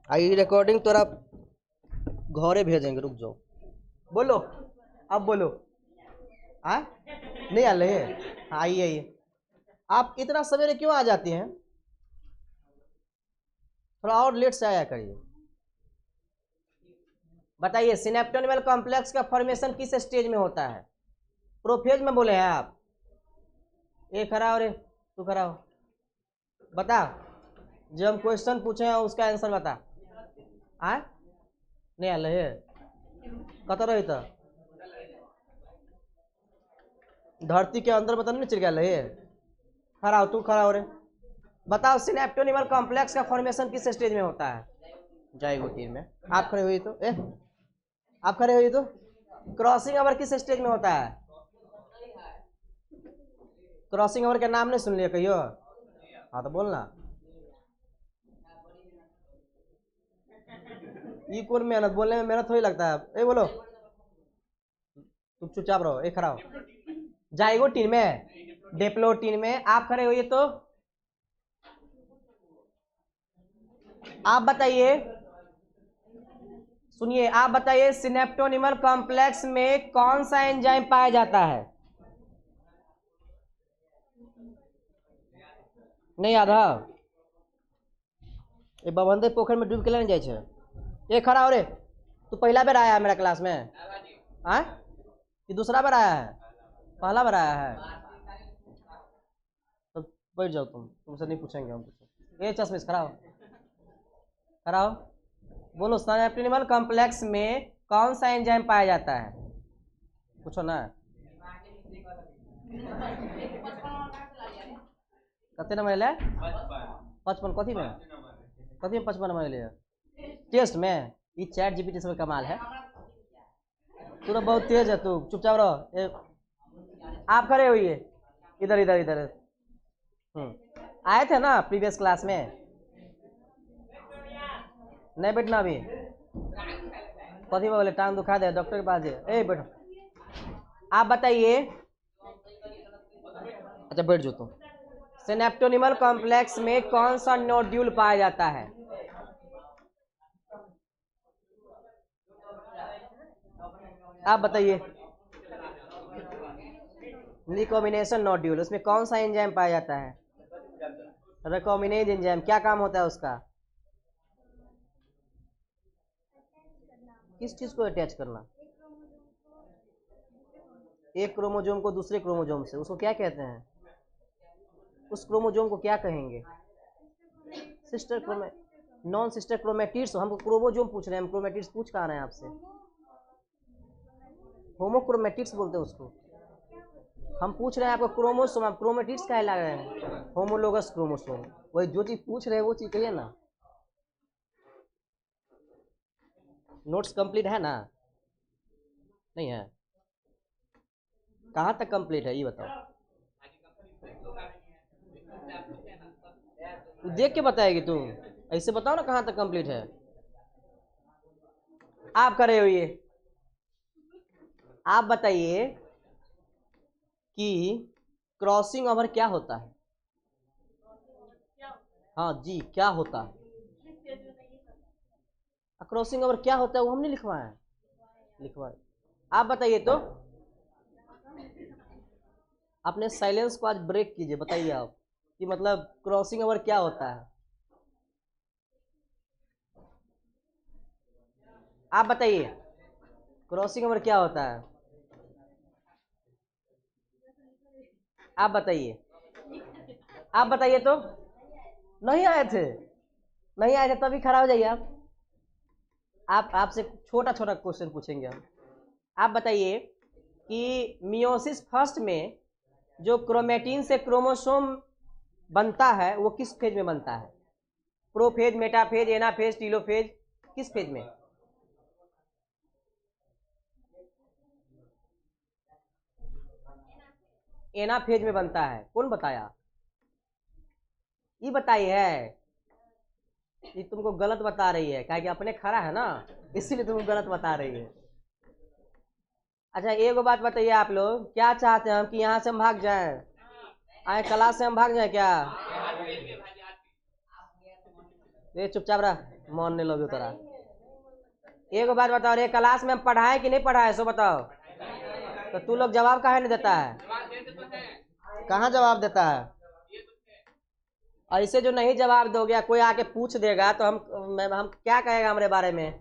आई recording तोरा घरे भेजेंगे, रुक जाओ। बोलो, अब बोलो। हाँ नहीं आ रहे हैं? आइए आइए। आप इतना सवेरे क्यों आ जाती हैं? थोड़ा और लेट से आया करिए। बताइए, सिनेप्टोनिमल कॉम्प्लेक्स का फॉर्मेशन किस स्टेज में होता है? प्रोफेज में बोले हैं आप। ये खड़ा हो रे, तू खड़ा हो, बता। जो हम क्वेश्चन पूछे हैं उसका आंसर बता। हाँ नहीं आ रहे कत रही तो धरती के अंदर मतलब नहीं चिर गया रहे। खड़ा हो, तू खड़ा हो रे, बताओ सिनेप्टोनिमल कॉम्प्लेक्स का फॉर्मेशन किस स्टेज में होता है? जाइगोटीन में। आप खड़े हुई तो आप खड़े हुई तो क्रॉसिंग ओवर किस स्टेज में होता है? क्रॉसिंग ओवर का नाम नहीं सुन लिया कहियो? हाँ तो बोलना। ये कौन मेहनत, बोलने में मेहनत थोड़ी लगता है। ए बोलो, तुम चुपचाप रहो, एक खड़ा हो। जाइगोटीन में, डिप्लोटीन में। आप खड़े हुई तो आप बताइए, सुनिए, आप बताइए सिनेप्टोनिमल कॉम्प्लेक्स में कौन सा एंजाइम पाया जाता है? नहीं याद है? ये बबंदे पोखर में डूब के लेने जाए छे। ये खड़ा हो रे, तू पहला बार आया है मेरा क्लास में? हाँ ये दूसरा बार आया है? पहला बार आया है तो बैठ जाओ, तुमसे नहीं पूछेंगे हम कुछ। ये चश्मिश खड़ा हो, खड़ा हो, बोलो सिनेप्टोनिमल कॉम्प्लेक्स में कौन सा एंजाइम पाया जाता है? पूछो ना। कते नंबर ले? 55। कथी में? कथी में 55 नंबर ले? टेस्ट में? ये चैट जीपीटी से कमाल है। तू तो बहुत तेज है, तू चुपचाप रहो। आप खड़े हुई है, इधर इधर इधर। आए थे ना प्रीवियस क्लास में? नहीं बैठना अभी। कथी बोले टांग दुखा दे, डॉक्टर के पास जाए। ए बैठो। आप बताइए, अच्छा बैठ जाओ तुम। सिनेप्टोनिमल कॉम्प्लेक्स में कौन सा नोड्यूल पाया जाता है? आप बताइए। रिकॉम्बिनेशन नोड्यूल, उसमें कौन सा एंजाइम पाया जाता है? Recombinase enzyme. क्या काम होता है उसका? किस चीज को अटैच करना? एक क्रोमोजोम को दूसरे क्रोमोजोम से, उसको क्या कहते हैं? उस क्रोमोजोम को क्या कहेंगे? Sister chrome non sister chromatids. हमको क्रोमोजोम पूछ रहे हैं, हम क्रोमेटिड्स पूछ कहाँ रहे हैं आपसे? होमोक्रोमेटिड्स बोलते हैं उसको। हम पूछ रहे हैं आपको क्रोमोसोम, आप क्रोमेटिड्स कहे ला रहे हैं? Homologous chromosome. वही जो चीज पूछ रहे हैं वो चीज कहिए ना। नोट्स कंप्लीट है ना? नहीं है? कहाँ तक कंप्लीट है ये बताओ। तू देख के बताएगी तू, ऐसे बताओ ना कहाँ तक कंप्लीट है। आप करे हुए, आप बताइए कि क्रॉसिंग ओवर क्या होता है? हाँ जी, क्या होता है? क्रॉसिंग ओवर क्या होता है वो हमने लिखवाया है, लिखवाए। आप बताइए तो। अपने साइलेंस को आज ब्रेक कीजिए, बताइए आप कि मतलब क्रॉसिंग ओवर क्या होता है? आप बताइए क्रॉसिंग ओवर क्या होता है? आप बताइए, आप बताइए तो। नहीं आए थे? नहीं आए थे तभी खड़ा हो जाइए आप आपसे छोटा छोटा क्वेश्चन पूछेंगे हम। आप बताइए कि मियोसिस फर्स्ट में जो क्रोमेटिन से क्रोमोसोम बनता है वो किस फेज में बनता है? प्रोफेज, मेटाफेज, एनाफेज, टीलोफेज, किस फेज में? एनाफेज में बनता है। कौन बताया? ये बताई है, ये तुमको गलत बता रही है, क्या कि अपने खड़ा है ना, इसीलिए तुमको गलत बता रही है। अच्छा एक बात बताइए, आप लोग क्या चाहते हैं हम कि यहाँ से हम भाग जाएं? आए क्लास से हम भाग जाएं क्या? ये चुपचाप रहा, मन नहीं लगे तोरा। एक बात बताओ रे, क्लास में हम पढ़ाए कि नहीं पढ़ाए सो बताओ। तो तू लोग जवाब काहे नहीं देता है? कहाँ जवाब देता है? ऐसे जो नहीं जवाब दोगे, कोई आके पूछ देगा तो हम क्या कहेगा हमारे बारे में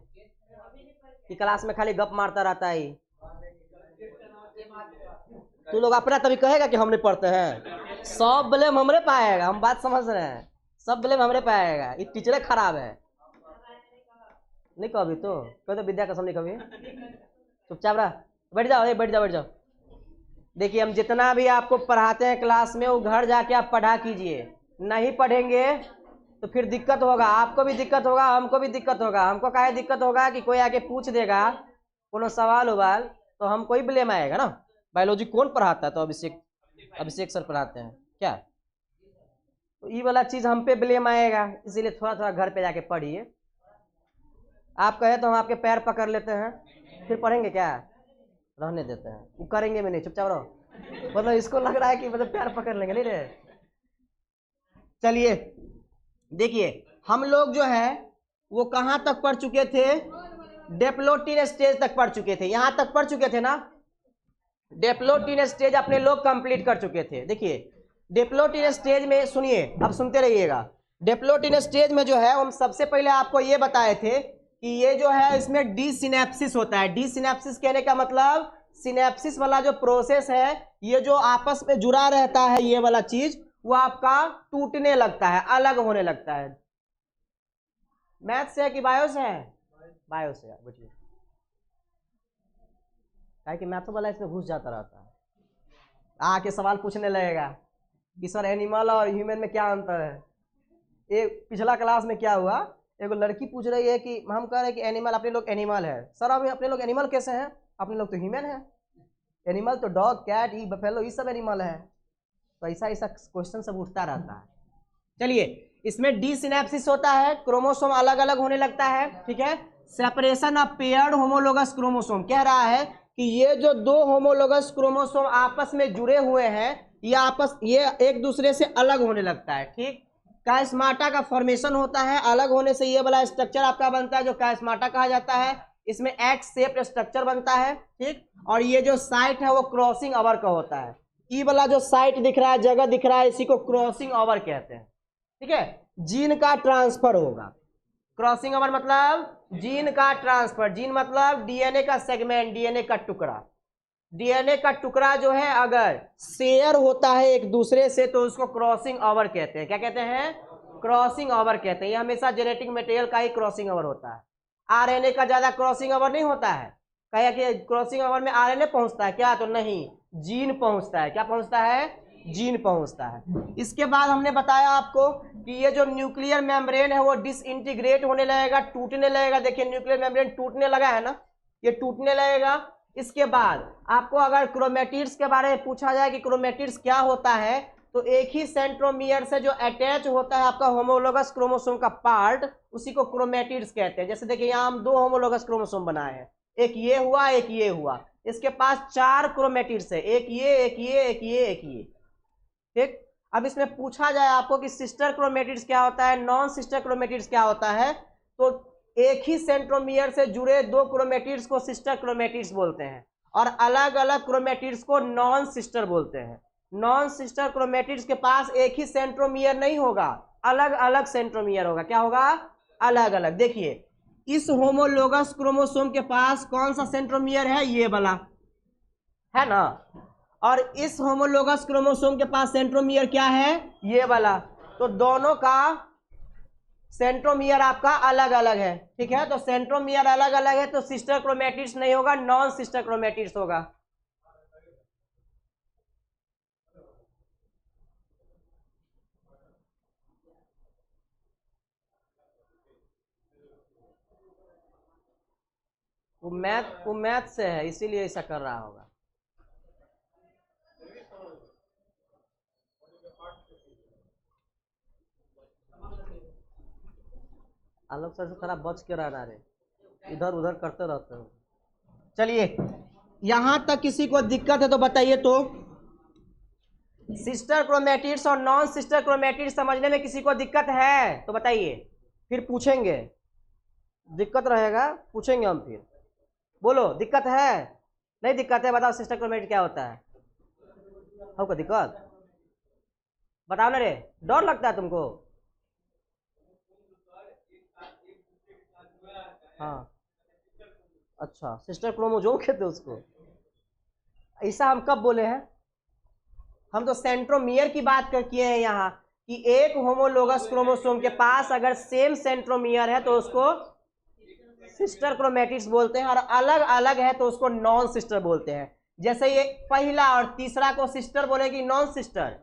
कि क्लास में खाली गप मारता रहता है। तू लोग अपना तभी कहेगा कि हम नहीं पढ़ते हैं। सब ब्लेम हमरे पे आएगा, हम बात समझ रहे हैं। सब ब्लेम हमरे पे आएगा, ये टीचर खराब है। नहीं कभी तो विद्या कसम नहीं कभी। चुपचाप रहा, बैठ जाओ, बैठ जाओ, बैठ जाओ। देखिए हम जितना भी आपको पढ़ाते हैं क्लास में, वो घर जाके आप पढ़ा कीजिए। नहीं पढ़ेंगे तो फिर दिक्कत होगा, आपको भी दिक्कत होगा, हमको भी दिक्कत होगा। हमको काहे दिक्कत होगा कि कोई आके पूछ देगा कोनो सवाल उवाल तो हमको ही ब्लेम आएगा ना। बायोलॉजी कौन पढ़ाता है? तो अभिषेक सर पढ़ाते हैं क्या? तो ये वाला चीज हम पे ब्लेम आएगा, इसीलिए थोड़ा थोड़ा घर पे जाके पढ़िए। आप कहे तो हम आपके पैर पकड़ लेते हैं, फिर पढ़ेंगे क्या? रहने देते हैं, वो करेंगे भी नहीं, चुपचाप रहो। मतलब इसको लग रहा है कि मतलब पैर पकड़ लेंगे, नहीं रे। चलिए देखिए, हम लोग जो है वो कहाँ तक पढ़ चुके थे? डेप्लोटिन स्टेज तक पढ़ चुके थे। यहां तक पढ़ चुके थे ना? डेप्लोटिन स्टेज अपने लोग कंप्लीट कर चुके थे। देखिए डेप्लोटिन स्टेज में, सुनिए अब सुनते रहिएगा। डेप्लोटिन स्टेज में जो है हम सबसे पहले आपको ये बताए थे कि ये जो है इसमें डी सिनेप्सिस होता है। डी सिनेप्सिस कहने का मतलब सिनेप्सिस वाला जो प्रोसेस है, ये जो आपस में जुड़ा रहता है ये वाला चीज, वो आपका टूटने लगता है, अलग होने लगता है। मैथ से है कि बायो से है? बायो से है, बुझिए। कि मैथ वाला इसमें घुस जाता रहता है, आके सवाल पूछने लगेगा कि सर एनिमल और ह्यूमन में क्या अंतर है। एक पिछला क्लास में क्या हुआ, एगो लड़की पूछ रही है कि हम कह रहे हैं कि एनिमल, अपने लोग एनिमल है। सर अभी अपने लोग एनिमल कैसे हैं? अपने लोग तो ह्यूमन है। एनिमल तो डॉग, कैट, ई बफेलो, ये सब एनिमल है। तो ऐसा ऐसा क्वेश्चन सब उठता रहता है। चलिए, इसमें डी सिनेप्सिस होता है, क्रोमोसोम अलग अलग होने लगता है, ठीक है। Separation of paired homologous chromosome कह रहा है कि ये जो दो होमोलोगस क्रोमोसोम आपस में जुड़े हुए हैं, ये एक दूसरे से अलग होने लगता है, ठीक। काइस्माटा का फॉर्मेशन होता है, अलग होने से ये वाला स्ट्रक्चर आपका बनता है जो काइस्माटा कहा जाता है। इसमें एक्स शेप्ड स्ट्रक्चर बनता है, ठीक। और ये जो साइट है वो क्रॉसिंग ओवर का होता है। ई वाला जो साइट दिख रहा है, जगह दिख रहा है, इसी को क्रॉसिंग ओवर कहते हैं, ठीक है। जीन का ट्रांसफर होगा। क्रॉसिंग ओवर मतलब जीन का ट्रांसफर। जीन मतलब डीएनए का सेगमेंट, डीएनए का टुकड़ा। डीएनए का टुकड़ा जो है अगर शेयर होता है एक दूसरे से तो उसको क्रॉसिंग ओवर कहते हैं। क्या कहते हैं? क्रॉसिंग ओवर कहते हैं। ये हमेशा जेनेटिक मटेरियल का ही क्रॉसिंग ओवर होता है। आरएनए का ज्यादा क्रॉसिंग ओवर नहीं होता है। कहा कि क्रॉसिंग ओवर में आरएनए पहुंचता है क्या? तो नहीं, जीन पहुंचता है। क्या पहुंचता है? जीन पहुंचता है। इसके बाद हमने बताया आपको कि ये जो न्यूक्लियर मेम्ब्रेन है वो डिसइंटीग्रेट होने लगेगा, टूटने लगेगा। देखिए न्यूक्लियर मेम्ब्रेन टूटने लगा है ना, ये टूटने लगेगा। इसके बाद आपको अगर क्रोमेटिड्स के बारे में पूछा जाए कि क्रोमेटिड्स क्या होता है, तो एक ही सेंट्रोमियर से जो अटैच होता है आपका होमोलोगस क्रोमोसोम का पार्ट, उसी को क्रोमेटिड्स कहते हैं। जैसे देखिए यहाँ हम दो होमोलोगस क्रोमोसोम बनाए हैं, एक ये हुआ, एक ये हुआ। इसके पास 4 क्रोमेटिड्स है, एक ये, एक ये, एक ये, एक ये, ठीक। अब इसमें पूछा जाए आपको कि सिस्टर क्रोमेटिड्स क्या होता है, नॉन सिस्टर क्रोमेटिड्स क्या होता है, तो एक ही सेंट्रोमियर से जुड़े दो क्रोमेटिड्स को सिस्टर क्रोमेटिड्स बोलते हैं और अलग अलग क्रोमेटिड्स को नॉन सिस्टर बोलते हैं। नॉन सिस्टर क्रोमेटिड्स के पास एक ही सेंट्रोमियर नहीं होगा, अलग अलग सेंट्रोमियर होगा। क्या होगा? अलग अलग। देखिए इस होमोलोगस क्रोमोसोम के पास कौन सा सेंट्रोमियर है? ये वाला है ना। और इस होमोलोगस क्रोमोसोम के पास सेंट्रोमियर क्या है? ये वाला। तो दोनों का सेंट्रोमियर आपका अलग अलग है, ठीक है। तो सेंट्रोमियर अलग अलग है तो सिस्टर क्रोमेटिड्स नहीं होगा, नॉन सिस्टर क्रोमेटिड्स होगा। वो मैथ से है, इसीलिए ऐसा कर रहा होगा। आलोक सर से थोड़ा बच के रहना रे, इधर उधर करते रहते हो। चलिए यहां तक किसी को दिक्कत है तो बताइए। तो सिस्टर क्रोमेटिड्स और नॉन सिस्टर क्रोमेटिड्स समझने में किसी को दिक्कत है तो बताइए, फिर पूछेंगे। दिक्कत रहेगा, पूछेंगे हम फिर। बोलो दिक्कत है, नहीं दिक्कत है बताओ, सिस्टर क्रोमेटिड क्या होता है? हमको दिक्कत बताओ ना रे, डर लगता है तुमको? हाँ अच्छा, सिस्टर क्रोमोजोम कहते हैं उसको। ऐसा हम कब बोले हैं? हम तो सेंट्रोमियर की बात कर किए हैं यहाँ, कि एक होमोलोगस क्रोमोसोम के पास अगर सेम सेंट्रोमियर है तो उसको सिस्टर क्रोमेटिड्स बोलते हैं, और अलग अलग है तो उसको नॉन सिस्टर बोलते हैं। जैसे ये पहला और तीसरा को सिस्टर बोलेगी, नॉन सिस्टर,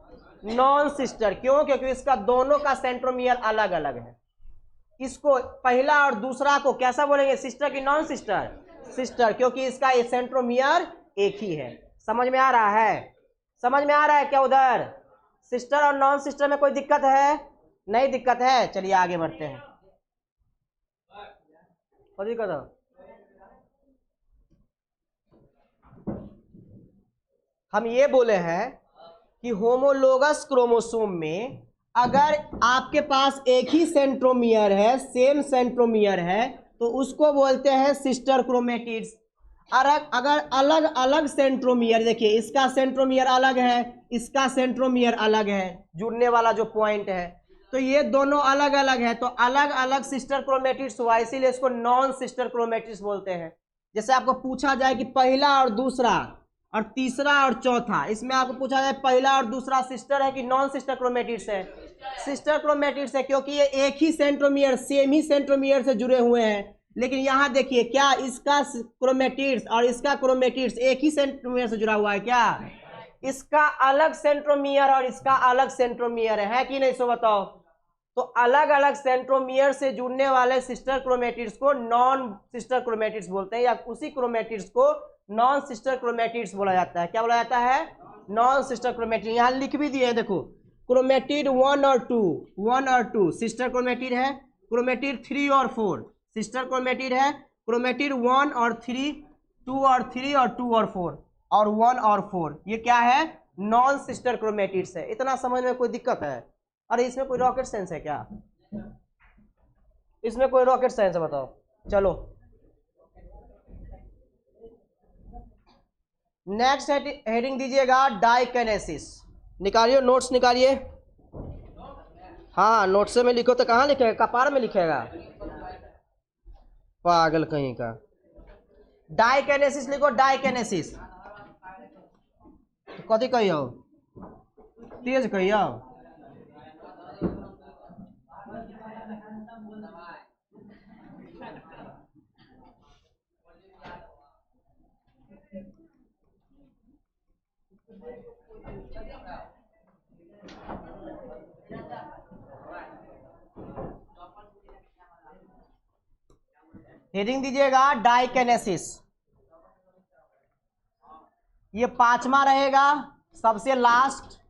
नॉन सिस्टर क्यों? क्योंकि इसका दोनों का सेंट्रोमियर अलग अलग है। इसको पहला और दूसरा को कैसा बोलेंगे, सिस्टर की नॉन सिस्टर? सिस्टर, क्योंकि इसका ये सेंट्रोमियर एक ही है। समझ में आ रहा है? समझ में आ रहा है क्या उधर? सिस्टर और नॉन सिस्टर में कोई दिक्कत है? नहीं दिक्कत है, चलिए आगे बढ़ते हैं। कोई दिक्कत है? हम ये बोले हैं कि होमोलोगस क्रोमोसोम में अगर आपके पास एक ही सेंट्रोमियर है, सेम सेंट्रोमियर है, तो उसको बोलते हैं सिस्टर क्रोमेटिड्स। अगर अलग अलग सेंट्रोमियर, देखिए इसका सेंट्रोमियर अलग है, इसका सेंट्रोमियर अलग है, जुड़ने वाला जो पॉइंट है, तो ये दोनों अलग अलग है, तो अलग अलग सिस्टर क्रोमेटिड्स हुआ, इसीलिए इसको नॉन सिस्टर क्रोमेटिड्स बोलते हैं। जैसे आपको पूछा जाए कि पहला और दूसरा और तीसरा और चौथा, इसमें आपको पूछा जाए पहला और दूसरा सिस्टर है कि नॉन सिस्टर क्रोमेटिड्स है? सिस्टर क्रोमेटिड्स है, क्योंकि ये एक ही सेंट्रोमियर, सेम ही सेंट्रोमियर से जुड़े हुए हैं। लेकिन यहाँ देखिए, क्या इसका क्रोमेटिड्स और इसका क्रोमेटिड्स एक ही सेंट्रोमियर से जुड़ा हुआ है क्या? इसका अलग सेंट्रोमियर और इसका अलग सेंट्रोमियर है कि नहीं, सो बताओ? तो अलग अलग सेंट्रोमियर से जुड़ने वाले सिस्टर क्रोमेटिड्स को नॉन सिस्टर क्रोमेटिड्स बोलते हैं, या उसी क्रोमेटिड्स को नॉन सिस्टर क्रोमेटिड्स बोला जाता है। क्या बोला जाता है? Non sister chromatid. यहाँ लिख भी दिए हैं, देखो, क्रोमेटिड 1 और 2 सिस्टर क्रोमेटिड है, क्रोमेटिड 3 और 4 सिस्टर क्रोमेटिड है, क्रोमेटिड 1 और 3, 2 और 3 और 2 और 4 और 1 और 4, ये क्या है? नॉन सिस्टर क्रोमेटिड्स है। इतना समझ में कोई दिक्कत है? अरे इसमें कोई रॉकेट साइंस है क्या? इसमें कोई रॉकेट साइंस है बताओ? चलो नेक्स्ट हेडिंग दीजिएगा डाइकेनेसिस। निकालिए नोट्स निकालिए। हाँ नोट्स में लिखो, तो कहाँ लिखेगा? कपार में लिखेगा, पागल कहीं का। डाइकेनेसिस लिखो, डाइकेनेसिस। कथी कहियो, तेज कहियो। हेडिंग दीजिएगा डाइकेनेसिस। ये 5वां रहेगा, सबसे लास्ट।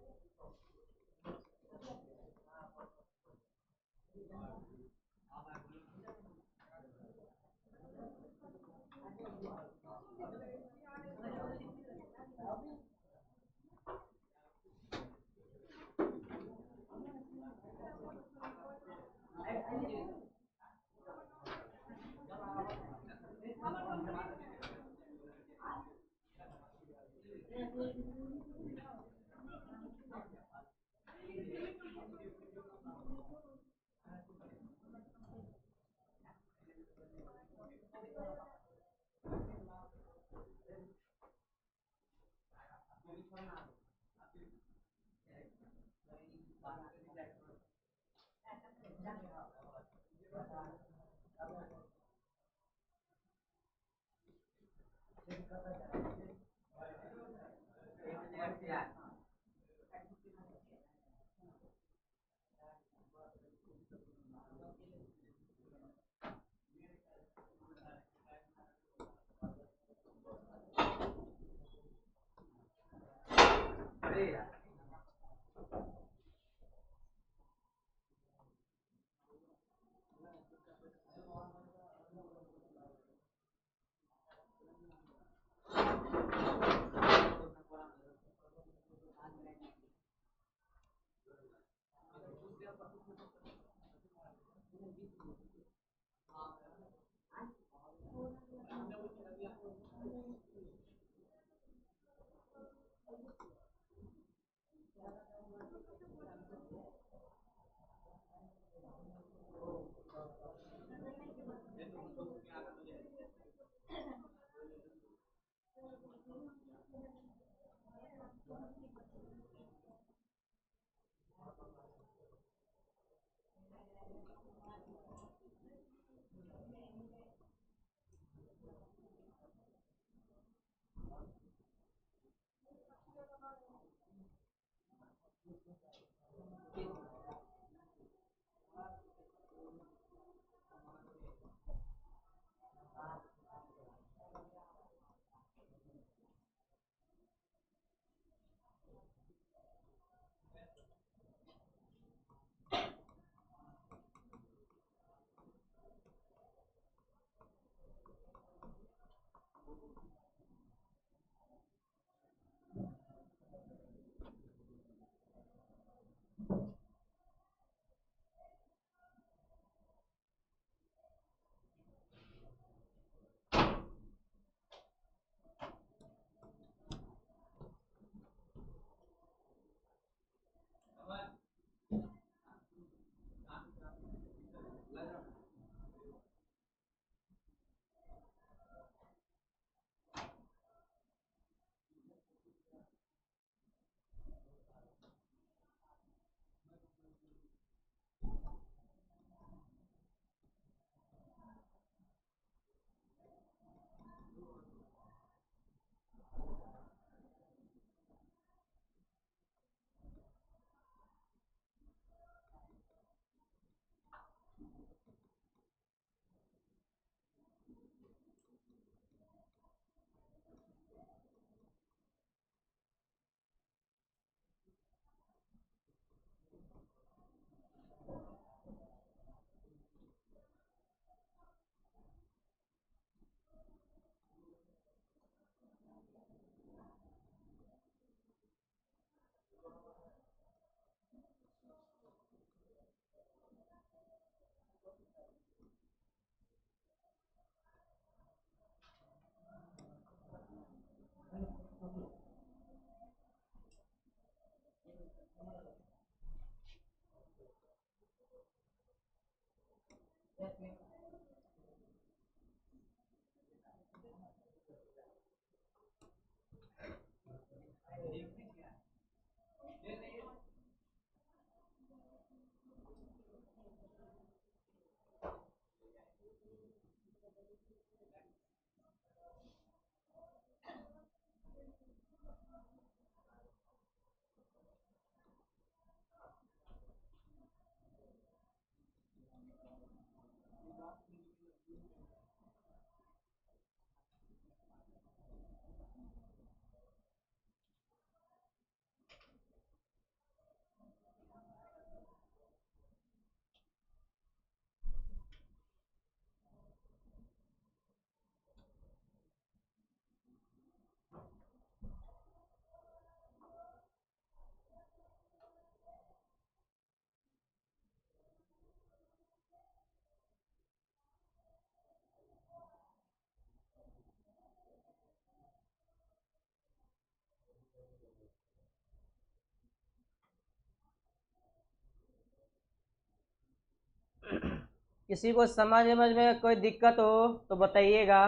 किसी को समझ में कोई दिक्कत हो तो बताइएगा,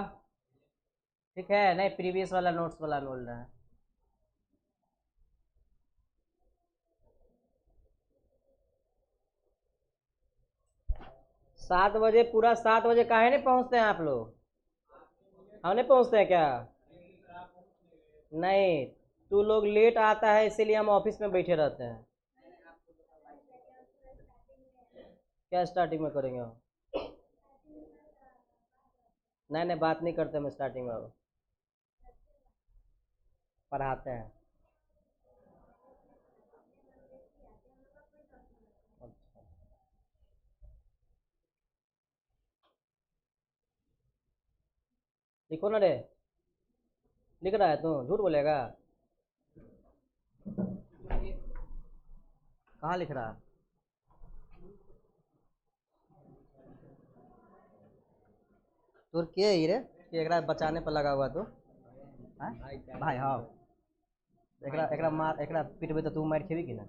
ठीक है? नहीं, प्रीवियस वाला नोट्स वाला बोल रहा है। सात बजे, पूरा 7 बजे काहे नहीं पहुंचते हैं आप लोग? हम नहीं पहुंचते हैं क्या? नहीं, तू लोग लेट आता है इसीलिए हम ऑफिस में बैठे रहते हैं। क्या स्टार्टिंग में करेंगे हम? नहीं नहीं, बात नहीं करते हम स्टार्टिंग में, अब पढ़ाते हैं। अच्छा, लिखो ना रे। लिख रहा है तू? झूठ बोलेगा। कहाँ लिख रहा है? तोर के ही रे कि एकरा बचाने पर लगा हुआ तू? हाँ? भाई हाँ, एकरा मार, एकरा पिटबे तो तू मार खेबी कि ना?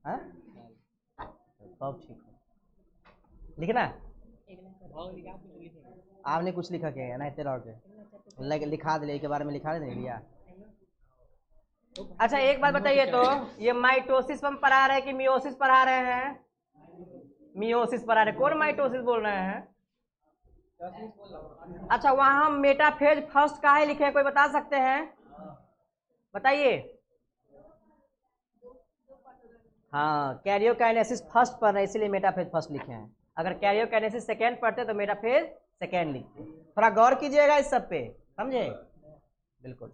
हाँ, सब ठीक है। लिखना आपने कुछ लिखा क्या नहीं तेरा और लिखा दे के बारे में लिखा नहीं भैया। अच्छा एक बात बताइए तो, ये माइटोसिस हम पढ़ा रहे हैं कि मियोसिस पढ़ा रहे हैं? मियोसिस पढ़ा रहे, कौन माइटोसिस बोल रहे हैं? अच्छा वहां हम मेटाफेज फर्स्ट काहे लिखे हैं, कोई बता सकते हैं? बताइए। हाँ कैरियोकाइनेसिस फर्स्ट पढ़ रहे हैं इसीलिए मेटाफेज फर्स्ट लिखे हैं। अगर कैरियोकाइनेसिस सेकेंड पढ़ते तो मेटाफेज सेकेंड लिखते। थोड़ा गौर कीजिएगा इस सब पे, समझे? बिल्कुल।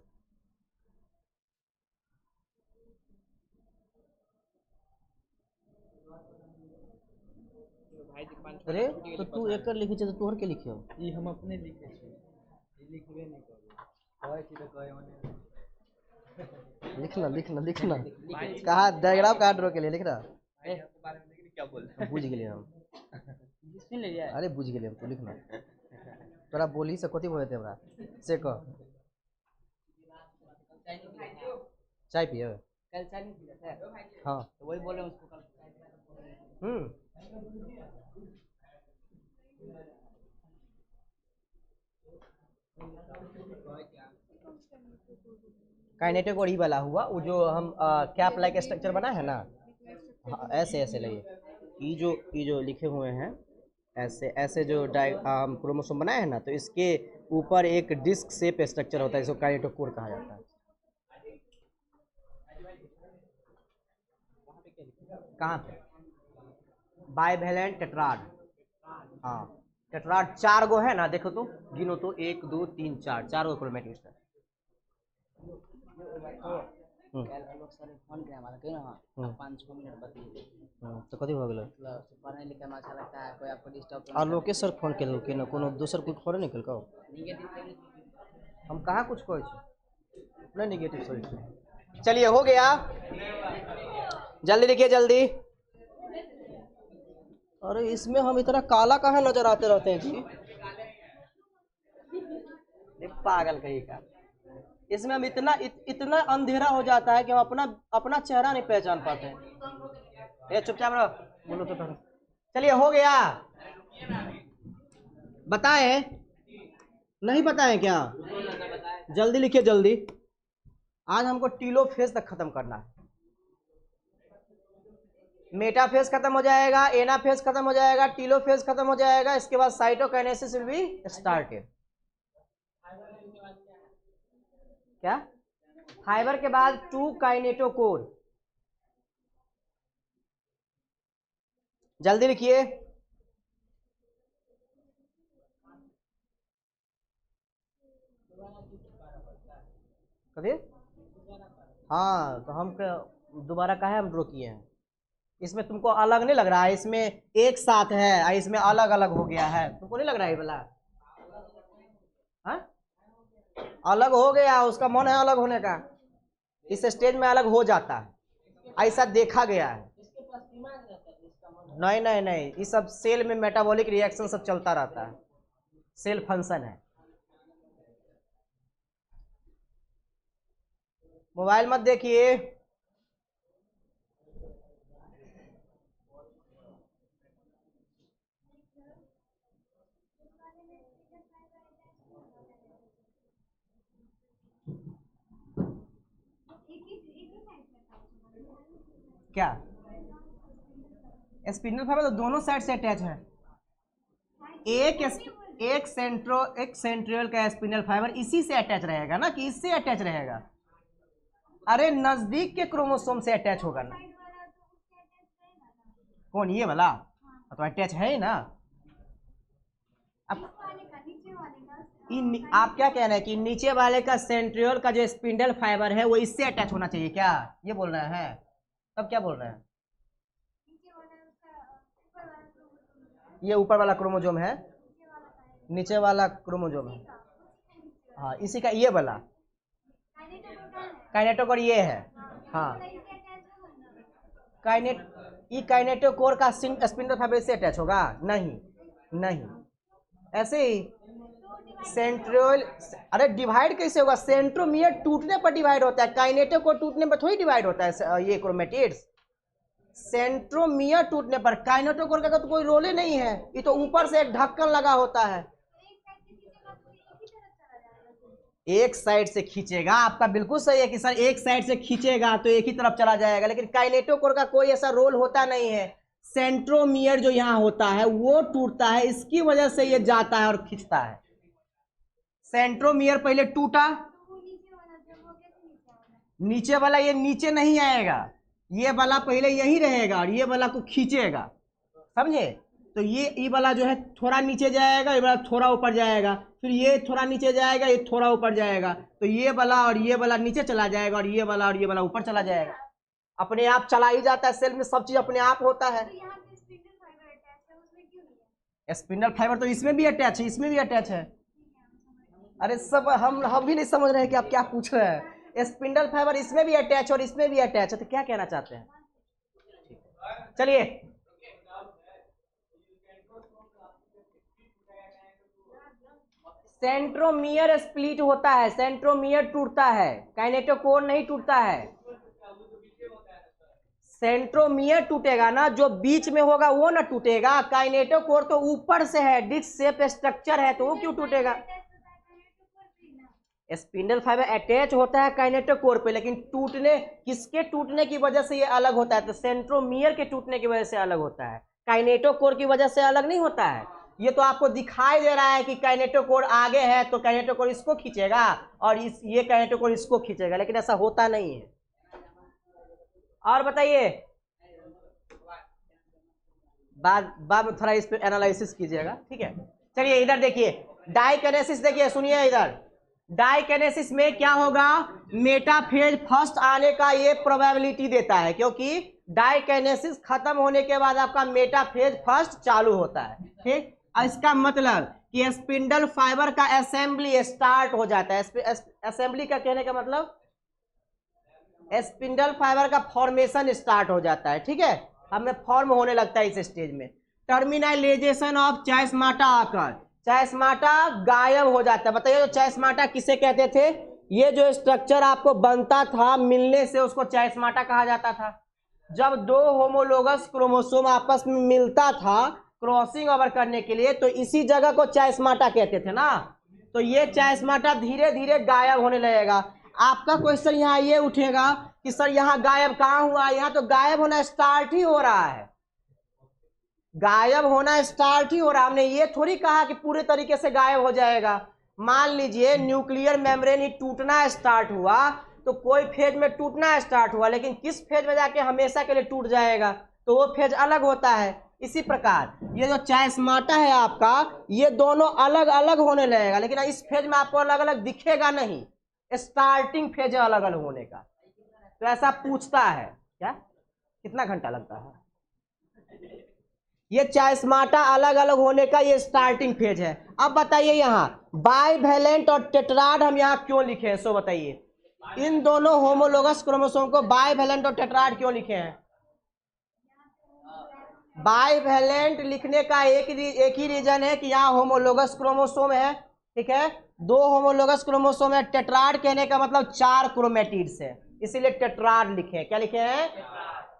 अरे तो तू एक लिखे तो तोहर के लिखियो, ई हम अपने लिखे छी, ई लिखबे नहीं करबे कहै छी तो कहे ओने लिखना कहा डायग्राम कहाँ ड्रॉ के लिए लिखना आपके बारे में लेकिन क्या बोल रहे बुझ गेलिए हम। सुन ले यार। अरे बुझ गेलिए हम, तू लिखना तोरा बोली से कथी होते हमरा से कह। चाय पिए? कल चाय नहीं पिया था? हाँ तो वही बोले उसको कल। काइनेटिक और ई वाला हुआ वो जो हम कैप लाइक स्ट्रक्चर बना है ना, हाँ ऐसे ऐसे लगे ये जो लिखे हुए हैं ऐसे ऐसे जो हम क्रोमोसोम बनाए हैं ना, तो इसके ऊपर एक डिस्क शेप स्ट्रक्चर होता है जिसको काइनेटोकोर कहा जाता है। कहाँ पे? Bivalent tetrad. हाँ टेट्राड 4 गो है ना, देखो तो गिनो तो 1 2 3 4 4 गो क्रोमेटिड्स है। फोन किया हमारा क्यों ना 5-6 मिनट बतिए तो कथी हो गेलो? मतलब पढ़ने लिखने में अच्छा लगता है, कोई आपको डिस्टर्ब आ लोकेश सर फोन केलौ कि न कोनो दोसर कोई फोन नहीं केलको? हम कहाँ कुछ कहै छी, नहीं नेगेटिव सोच। चलिए हो गया, जल्दी लिखिए जल्दी। अरे इसमें हम इतना काला कहाँ नजर आते रहते हैं जी, पागल कहीं का। इसमें हम इतना अंधेरा हो जाता है कि हम अपना चेहरा नहीं पहचान पाते हैं। ये चुपचाप रहो, बोलो तो थोड़ा। चलिए हो गया, बताएं? नहीं बताएं क्या? जल्दी लिखिए जल्दी, आज हमको टीलोफेज तक खत्म करना है। मेटाफेज खत्म हो जाएगा, एनाफेज खत्म हो जाएगा, टीलोफेज खत्म हो जाएगा, इसके बाद साइटोकाइनेसिस विल बी स्टार्टेड। क्या? फाइबर के बाद 2 काइनेटोकोर। जल्दी लिखिए। कभी? हाँ तो हम दोबारा काहे हम ड्रॉ किए हैं? इसमें तुमको अलग नहीं लग रहा है? इसमें एक साथ है, इसमें अलग अलग हो गया है, तुमको नहीं लग रहा है ये वाला? हाँ अलग हो गया, उसका मन है अलग होने का, इस स्टेज में अलग हो जाता है, ऐसा देखा गया है। नहीं नहीं नहीं, ये सब सेल में मेटाबॉलिक रिएक्शन सब चलता रहता है, सेल फंक्शन है। मोबाइल मत देखिए। क्या? स्पिंडल फाइबर तो दोनों साइड से अटैच है। एक सेंट्रियोल का स्पिंडल फाइबर इसी से अटैच रहेगा ना, कि इससे अटैच रहेगा? अरे नजदीक के क्रोमोसोम से अटैच होगा ना। कौन? ये वाला तो अटैच है ही ना। आप क्या कह रहे हैं कि नीचे वाले का सेंट्रियोल का जो स्पिंडल फाइबर है वो इससे अटैच होना चाहिए क्या, ये बोल रहे हैं? तब क्या बोल रहे हैं? ये ऊपर वाला क्रोमोसोम है, नीचे वाला क्रोमोसोम है। हाँ इसी का ये वाला काइनेटोकोर ये है। हाँ काइनेटोकोर का स्पिंडल फाइबर से अटैच होगा? नहीं नहीं, ऐसे ही सेंट्रियोल। अरे डिवाइड कैसे होगा? सेंट्रोमियर टूटने पर डिवाइड होता है, काइनेटोकोर टूटने पर थोड़ी डिवाइड होता है ये क्रोमेटिड्स। सेंट्रोमियर टूटने पर, काइनेटोकोर का तो कोई रोल ही नहीं है, ये तो ऊपर से एक ढक्कन लगा होता है। एक साइड से खींचेगा, आपका बिल्कुल सही है कि सर एक साइड से खींचेगा तो एक ही तरफ चला जाएगा, लेकिन काइनेटोकोर का कोई ऐसा रोल होता नहीं है। सेंट्रोमियर जो यहाँ होता है वो टूटता है, इसकी वजह से ये जाता है और खींचता है। सेंट्रोमियर पहले टूटा, नीचे वाला ये नीचे नहीं आएगा, ये वाला पहले यही रहेगा और ये वाला को खींचेगा, समझे। तो ये वाला जो है थोड़ा नीचे जाएगा, ये वाला थोड़ा ऊपर जाएगा, फिर ये थोड़ा नीचे जाएगा, ये थोड़ा ऊपर जाएगा, तो ये वाला और ये वाला नीचे चला जाएगा और ये वाला ऊपर चला जाएगा। अपने आप चला ही जाता है, सेल में सब चीज अपने आप होता है। स्पिंडल फाइबर तो इसमें भी अटैच है, इसमें भी अटैच है। अरे सब हम भी नहीं समझ रहे हैं कि आप क्या पूछ रहे हैं। स्पिंडल फाइबर इसमें भी अटैच और इसमें भी अटैच है, तो क्या कहना चाहते हैं? चलिए, सेंट्रोमियर स्प्लिट होता है, सेंट्रोमियर टूटता है, काइनेटोकोर नहीं टूटता है। सेंट्रोमियर टूटेगा ना, जो बीच में होगा वो ना टूटेगा। काइनेटोकोर तो ऊपर से है, डिस्क शेप स्ट्रक्चर है, तो वो क्यों टूटेगा? स्पिंडल फाइबर अटैच होता है काइनेटोकोर पे, लेकिन किसके टूटने की वजह से ये अलग होता है? तो सेंट्रोमियर के टूटने की वजह से अलग होता है, काइनेटोकोर की वजह से अलग नहीं होता है। ये तो आपको दिखाई दे रहा है कि काइनेटोकोर आगे है तो काइनेटोकोर इसको खींचेगा और ये काइनेटोकोर इसको खींचेगा, लेकिन ऐसा होता नहीं है। और बताइए, बाद में थोड़ा इस पे एनालिसिस कीजिएगा, ठीक है। चलिए इधर देखिए, डाइकिनेसिस देखिए, सुनिए इधर। डाइकिनेसिस में क्या होगा? मेटाफेज फर्स्ट आने का ये प्रोबेबिलिटी देता है, क्योंकि डाइकिनेसिस खत्म होने के बाद आपका मेटाफेज फर्स्ट चालू होता है, ठीक। इसका मतलब कि स्पिंडल फाइबर का असेंबली स्टार्ट हो जाता है। असेंबली का कहने का मतलब स्पिंडल फाइबर का फॉर्मेशन स्टार्ट हो जाता है, ठीक है, हमें फॉर्म होने लगता है इस स्टेज में। टर्मिनलाइजेशन ऑफ चायस्माटा आकर चायस्माटा गायब हो जाता है। बताइए, तो चायस्माटा किसे कहते थे? ये जो स्ट्रक्चर आपको बनता था मिलने से, उसको चायस्माटा कहा जाता था। जब दो होमोलोगस क्रोमोसोम आपस में मिलता था क्रॉसिंग ओवर करने के लिए, तो इसी जगह को चायस्माटा कहते थे ना। तो ये चायस्माटा धीरे धीरे गायब होने लगेगा। आपका क्वेश्चन यहाँ ये उठेगा कि सर यहाँ गायब कहाँ हुआ? यहाँ तो गायब होना स्टार्ट ही हो रहा है, गायब होना स्टार्ट ही हो रहा है। हमने ये थोड़ी कहा कि पूरे तरीके से गायब हो जाएगा। मान लीजिए न्यूक्लियर मेम्ब्रेन ही टूटना स्टार्ट हुआ, तो कोई फेज में टूटना स्टार्ट हुआ, लेकिन किस फेज में जाके हमेशा के लिए टूट जाएगा, तो वो फेज अलग होता है। इसी प्रकार ये जो चायस्माटा है आपका, ये दोनों अलग अलग होने लगेगा, लेकिन इस फेज में आपको अलग अलग दिखेगा नहीं, स्टार्टिंग फेज है अलग अलग होने का। तो ऐसा पूछता है क्या, कितना घंटा लगता है? ये चायस्माटा अलग अलग होने का ये स्टार्टिंग फेज है। अब बताइए, यहाँ बाइवैलेंट और टेट्राड हम यहाँ क्यों लिखे हैं? सो बताइए, इन दोनों होमोलोगस क्रोमोसोम को बाइवैलेंट और टेट्राड क्यों लिखे हैं? बाइवैलेंट लिखने का एक ही रीजन है कि यहाँ होमोलोगस क्रोमोसोम है, ठीक है, दो होमोलोगस क्रोमोसोम है। टेट्राड कहने का मतलब 4 क्रोमेटिड्स है, इसीलिए टेट्राड लिखे हैं। क्या लिखे हैं?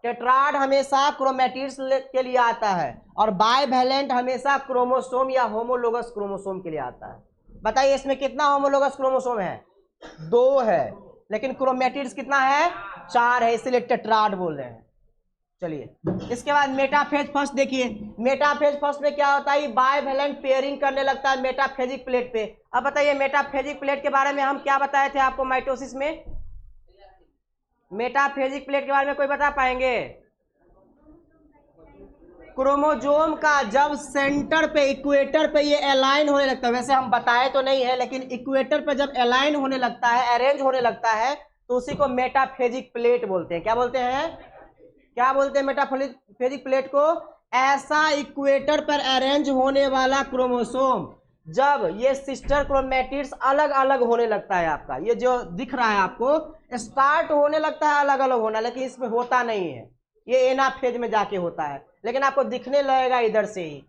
टेट्राड हमेशा क्रोमेटिड्स के लिए आता है और बाइवैलेंट हमेशा क्रोमोसोम या होमोलोगस क्रोमोसोम के लिए आता है। बताइए, इसमें कितना होमोलोगस क्रोमोसोम है? 2 है, लेकिन क्रोमेटिड्स कितना है? 4 है, इसीलिए टेट्राड बोल रहे हैं। चलिए, इसके बाद मेटाफेज फर्स्ट देखिए। मेटाफेज फर्स्ट में क्या होता है? बाइवैलेंट पेयरिंग करने लगता है मेटाफेजिक प्लेट पे। अब बताइए, मेटाफेजिक प्लेट के बारे में हम क्या बताए थे आपको माइटोसिस में? मेटाफेजिक प्लेट के बारे में कोई बता पाएंगे? क्रोमोजोम का जब सेंटर पे, इक्वेटर पे ये अलाइन होने लगता है, वैसे हम बताए तो नहीं है, लेकिन इक्वेटर पे जब अलाइन होने लगता है, अरेंज होने लगता है, तो उसी को मेटाफेजिक प्लेट बोलते हैं। क्या बोलते हैं? क्या बोलते हैं मेटाफेजिक प्लेट को? ऐसा इक्वेटर पर अरेंज होने वाला क्रोमोसोम जब ये सिस्टर क्रोमेटिड्स अलग अलग होने लगता है। आपका ये जो दिख रहा है आपको, स्टार्ट होने लगता है अलग अलग होना, लेकिन इसमें होता नहीं है, ये एनाफेज में जाके होता है, लेकिन आपको दिखने लगेगा इधर से ही।